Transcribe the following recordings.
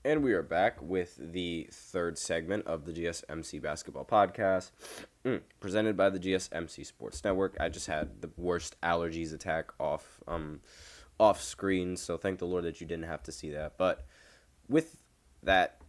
And we are back with the third segment of the GSMC basketball podcast, presented by the GSMC Sports Network. I just had the worst allergies attack off screen, so thank the Lord that you didn't have to see that. But with that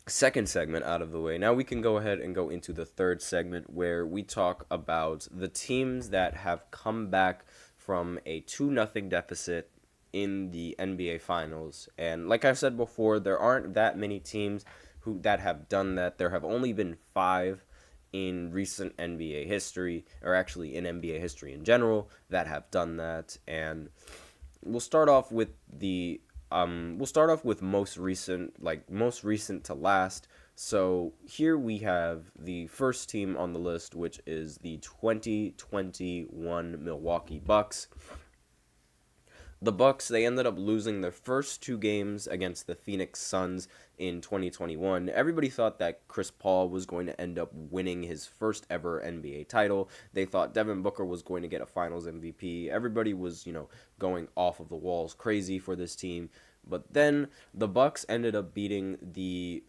second segment out of the way, now we can go ahead and go into the third segment where we talk about the teams that have come back from a 2-0 deficit in the NBA Finals. And like I've said before, there aren't that many teams that have done that. There have only been 5 in recent NBA history, or actually in NBA history in general, that have done that. And we'll start off with most recent, like most recent to last. So here we have the first team on the list, which is the 2021 Milwaukee Bucks. The Bucks, they ended up losing their first 2 games against the Phoenix Suns in 2021. Everybody thought that Chris Paul was going to end up winning his first ever NBA title. They thought Devin Booker was going to get a Finals MVP. Everybody was, going off of the walls crazy for this team. But then the Bucks ended up beating the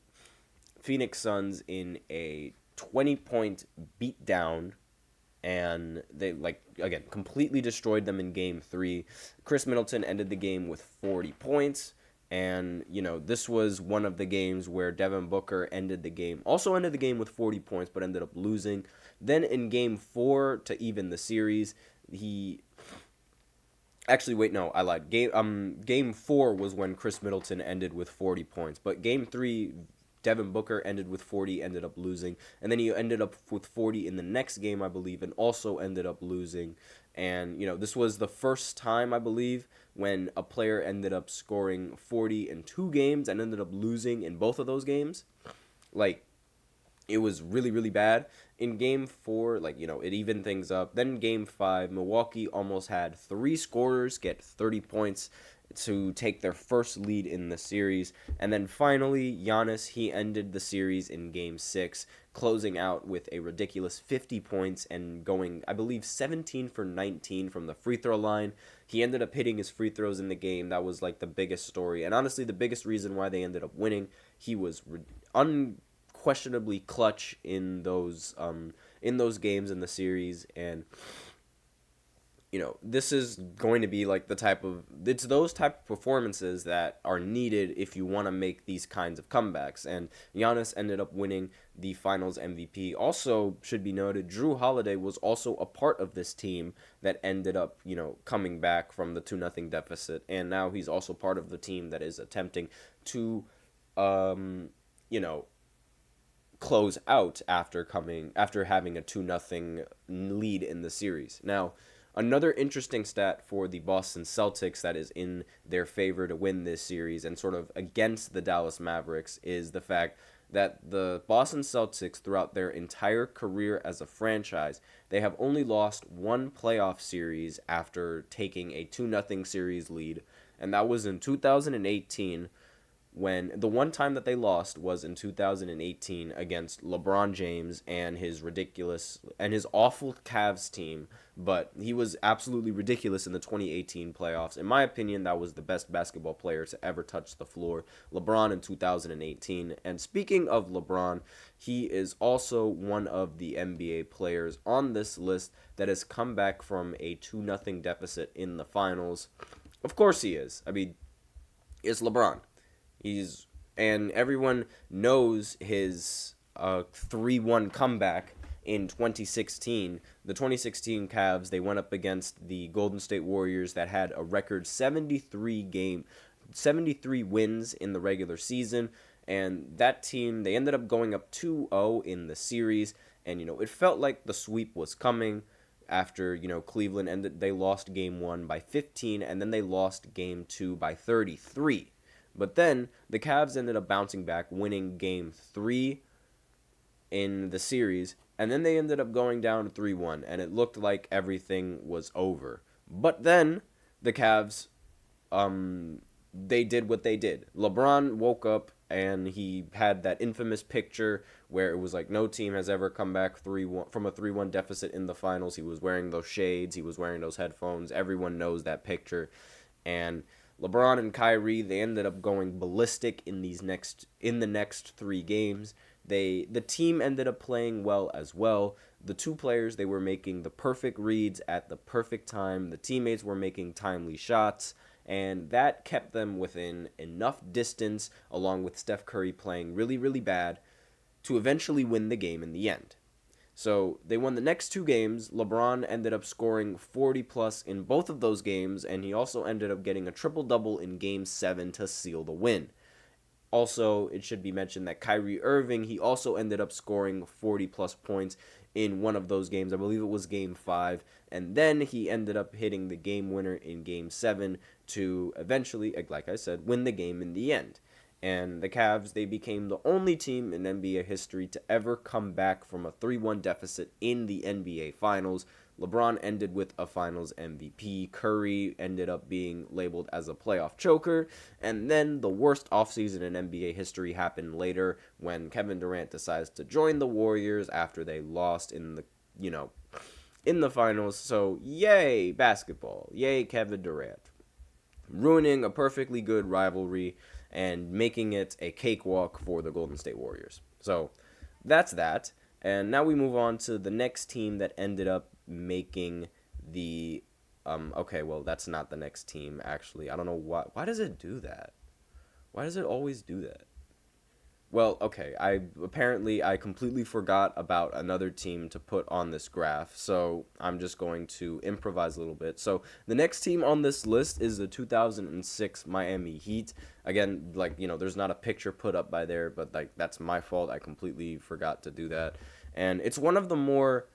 Phoenix Suns in a 20-point beatdown, and they again completely destroyed them in game 3. Chris Middleton ended the game with 40 points, and this was one of the games where Devin Booker ended the game with 40 points but ended up losing. Then in game 4 to even the series, he actually wait, no, I lied. Game 4 was when Chris Middleton ended with 40 points, but game 3 Devin Booker ended with 40, ended up losing. And then he ended up with 40 in the next game, I believe, and also ended up losing. And, this was the first time, I believe, when a player ended up scoring 40 in 2 games and ended up losing in both of those games. It was really, really bad. In game 4, it evened things up. Then game 5, Milwaukee almost had 3 scorers get 30 points to take their first lead in the series. And then finally, Giannis, he ended the series in game 6, closing out with a ridiculous 50 points and going, I believe, 17 for 19 from the free throw line. He ended up hitting his free throws in the game. That was the biggest story. And honestly, the biggest reason why they ended up winning. He was unquestionably clutch in those games in the series. And this is going to be it's those type of performances that are needed if you want to make these kinds of comebacks. And Giannis ended up winning the Finals MVP. Also, should be noted, Drew Holiday was also a part of this team that ended up, coming back from the 2-0 deficit. And now he's also part of the team that is attempting to, close out after having a 2-0 lead in the series. Now, another interesting stat for the Boston Celtics that is in their favor to win this series and sort of against the Dallas Mavericks is the fact that the Boston Celtics, throughout their entire career as a franchise, they have only lost 1 playoff series after taking a 2-0 series lead, and that was in 2018. When the one time that they lost was in 2018 against LeBron James and his awful Cavs team, but he was absolutely ridiculous in the 2018 playoffs. In my opinion, that was the best basketball player to ever touch the floor, LeBron in 2018. And speaking of LeBron, he is also one of the NBA players on this list that has come back from a 2-0 deficit in the finals. Of course he is. I mean, it's LeBron. And everyone knows his 3-1 comeback in 2016. The 2016 Cavs, they went up against the Golden State Warriors that had a record 73 wins in the regular season. And that team, they ended up going up 2-0 in the series. And, it felt like the sweep was coming after, Cleveland they lost game 1 by 15, and then they lost game 2 by 33. But then the Cavs ended up bouncing back, winning game 3 in the series, and then they ended up going down 3-1, and it looked like everything was over. But then the Cavs, they did what they did. LeBron woke up, and he had that infamous picture where it was like no team has ever come back 3-1 from a 3-1 deficit in the finals. He was wearing those shades, he was wearing those headphones. Everyone knows that picture. And LeBron and Kyrie, they ended up going ballistic in the next 3 games. The team ended up playing well as well. The two players, they were making the perfect reads at the perfect time. The teammates were making timely shots, and that kept them within enough distance, along with Steph Curry playing really, really bad, to eventually win the game in the end. So they won the next 2 games. LeBron ended up scoring 40 plus in both of those games, and he also ended up getting a triple double in game 7 to seal the win. Also, it should be mentioned that Kyrie Irving, he also ended up scoring 40 plus points in one of those games. I believe it was game 5. And then he ended up hitting the game winner in game 7 to eventually, like I said, win the game in the end. And the Cavs, they became the only team in NBA history to ever come back from a 3-1 deficit in the NBA Finals. LeBron ended with a Finals MVP. Curry ended up being labeled as a playoff choker. And then the worst offseason in NBA history happened later when Kevin Durant decides to join the Warriors after they lost in the finals. So, yay, basketball. Yay, Kevin Durant. Ruining a perfectly good rivalry and making it a cakewalk for the Golden State Warriors. So, that's that. And now we move on to the next team that ended up making the okay, well, that's not the next team actually. I don't know why does it do that? Why does it always do that? Well, okay, I completely forgot about another team to put on this graph, so I'm just going to improvise a little bit. So, the next team on this list is the 2006 Miami Heat. Again, there's not a picture put up by there, but that's my fault. I completely forgot to do that. And it's one of the more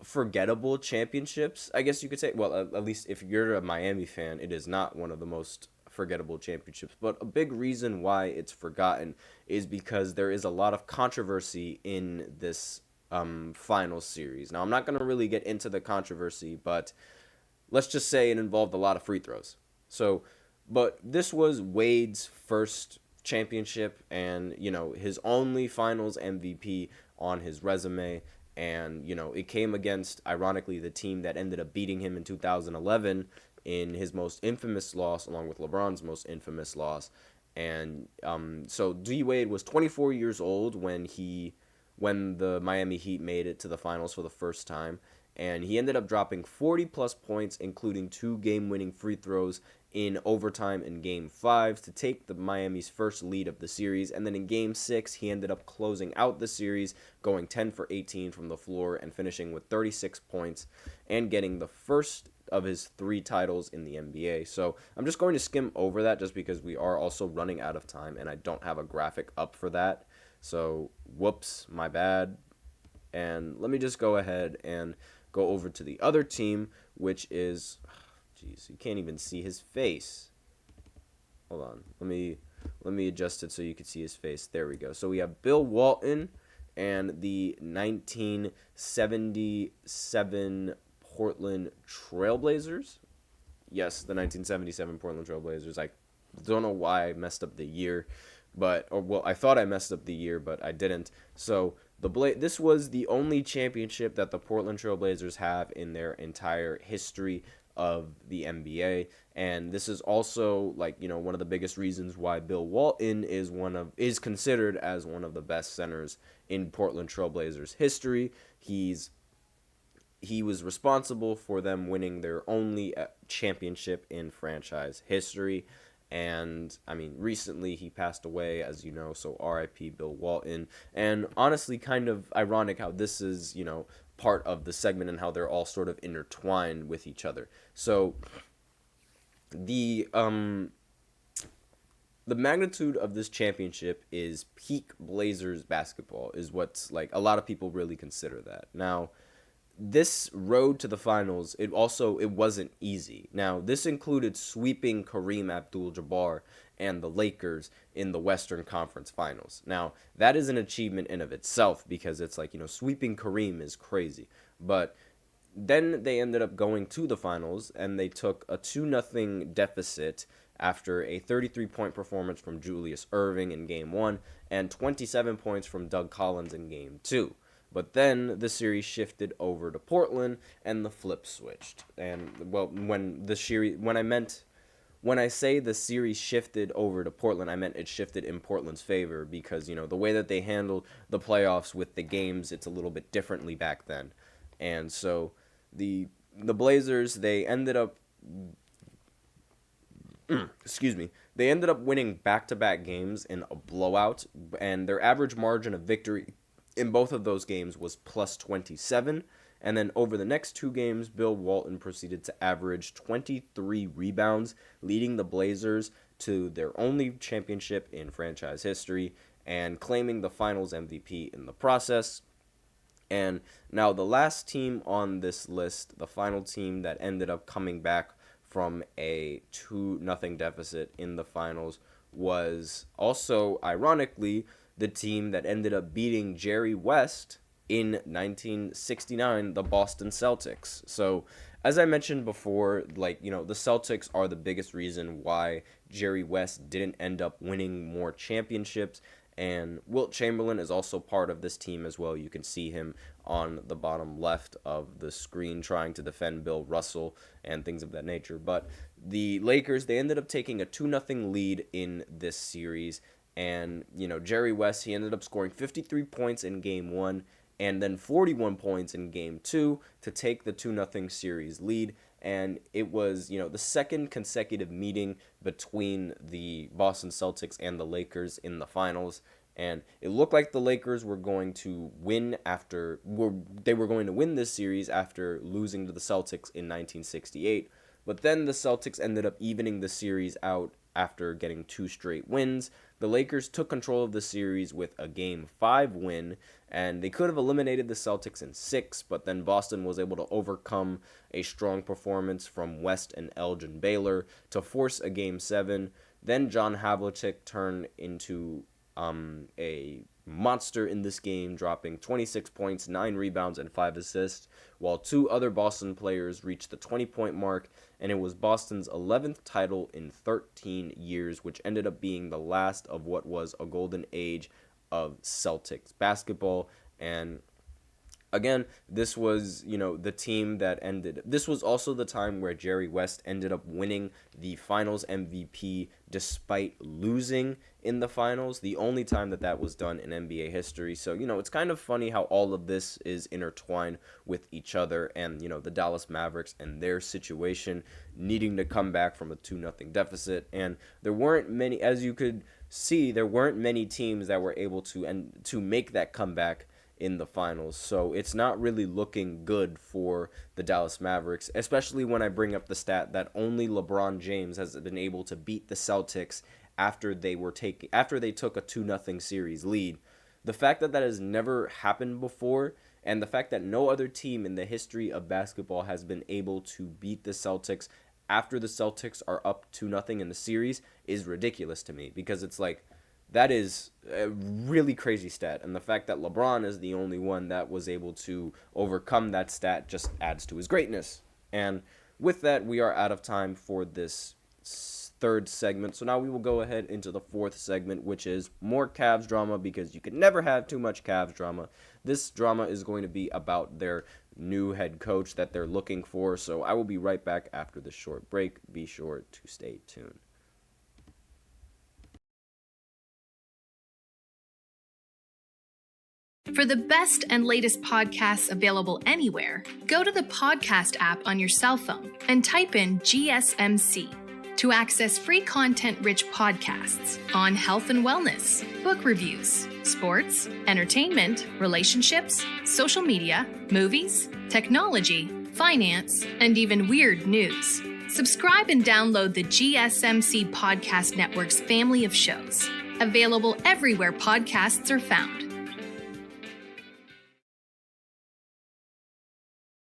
forgettable championships, I guess you could say. Well, at least if you're a Miami fan, it is not one of the most forgettable championships. But a big reason why it's forgotten is because there is a lot of controversy in this final series. Now, I'm not going to really get into the controversy, but let's just say it involved a lot of free throws. So, but this was Wade's first championship and, his only finals MVP on his resume. And, it came against, ironically, the team that ended up beating him in 2011 in his most infamous loss, along with LeBron's most infamous loss. And so D Wade was 24 years old when the Miami Heat made it to the finals for the first time. And he ended up dropping 40 plus points, including 2 game-winning free throws in overtime in Game 5 to take the Miami's first lead of the series. And then in Game 6, he ended up closing out the series, going 10 for 18 from the floor and finishing with 36 points and getting the first of his 3 titles in the NBA. So I'm just going to skim over that just because we are also running out of time and I don't have a graphic up for that. So, whoops, my bad. And let me just go ahead and go over to the other team, which is, jeez, you can't even see his face. Hold on, let me adjust it so you can see his face. There we go. So we have Bill Walton and the 1977 Portland Trailblazers. Yes, the 1977 Portland Trailblazers. I don't know why I messed up the year, I thought I messed up the year, but I didn't. So this was the only championship that the Portland Trailblazers have in their entire history of the NBA, and this is also one of the biggest reasons why Bill Walton is considered as one of the best centers in Portland Trailblazers history. He was responsible for them winning their only championship in franchise history. And, recently he passed away, as you know, so RIP Bill Walton. And honestly, kind of ironic how this is, part of the segment and how they're all sort of intertwined with each other. So, the magnitude of this championship is peak Blazers basketball, is what's, a lot of people really consider that. Now, this road to the finals, it wasn't easy. Now, this included sweeping Kareem Abdul-Jabbar and the Lakers in the Western Conference Finals. Now, that is an achievement in of itself because it's sweeping Kareem is crazy. But then they ended up going to the finals and they took a 2-0 deficit after a 33-point performance from Julius Erving in Game 1 and 27 points from Doug Collins in Game 2. But then the series shifted over to Portland, and the flip switched. And when when I say the series shifted over to Portland, I meant it shifted in Portland's favor because, the way that they handled the playoffs with the games, it's a little bit differently back then. And so the Blazers, they ended up they ended up winning back-to-back games in a blowout, and their average margin of victory in both of those games was plus 27. And then over the next two games, Bill Walton proceeded to average 23 rebounds, leading the Blazers to their only championship in franchise history and claiming the Finals MVP in the process. And now the last team on this list, the final team that ended up coming back from a 2-0 deficit in the finals, was also, ironically, the team that ended up beating Jerry West in 1969, the Boston Celtics. So, as I mentioned before, the Celtics are the biggest reason why Jerry West didn't end up winning more championships. And Wilt Chamberlain is also part of this team as well. You can see him on the bottom left of the screen trying to defend Bill Russell and things of that nature. But the Lakers, they ended up taking a 2-0 lead in this series. And, Jerry West, he ended up scoring 53 points in Game 1 and then 41 points in Game 2 to take the 2-0 series lead. And it was, the second consecutive meeting between the Boston Celtics and the Lakers in the finals. And it looked like the Lakers were going to win this series after losing to the Celtics in 1968. But then the Celtics ended up evening the series out after getting 2 straight wins. The Lakers took control of the series with a Game 5 win, and they could have eliminated the Celtics in 6, but then Boston was able to overcome a strong performance from West and Elgin Baylor to force a Game 7. Then John Havlicek turned into a monster in this game, dropping 26 points, 9 rebounds, and 5 assists, while 2 other Boston players reached the 20-point mark, and it was Boston's 11th title in 13 years, which ended up being the last of what was a golden age of Celtics basketball. And again, this was, the team that ended. This was also the time where Jerry West ended up winning the Finals MVP despite losing in the finals, the only time that was done in NBA history. So, it's kind of funny how all of this is intertwined with each other, and, the Dallas Mavericks and their situation needing to come back from a 2-0 deficit. And there weren't many, as you could see, there weren't many teams that were able to make that comeback in the finals. So it's not really looking good for the Dallas Mavericks, especially when I bring up the stat that only LeBron James has been able to beat the Celtics after they took a 2-0 series lead. The fact that has never happened before, and the fact that no other team in the history of basketball has been able to beat the Celtics after the Celtics are up 2-0 in the series is ridiculous to me, because it's like, that is a really crazy stat, and the fact that LeBron is the only one that was able to overcome that stat just adds to his greatness. And with that, we are out of time for this third segment, so now we will go ahead into the fourth segment, which is more Cavs drama, because you can never have too much Cavs drama. This drama is going to be about their new head coach that they're looking for, so I will be right back after this short break. Be sure to stay tuned. For the best and latest podcasts available anywhere, go to the podcast app on your cell phone and type in GSMC to access free content-rich podcasts on health and wellness, book reviews, sports, entertainment, relationships, social media, movies, technology, finance, and even weird news. Subscribe and download the GSMC Podcast Network's family of shows, available everywhere podcasts are found.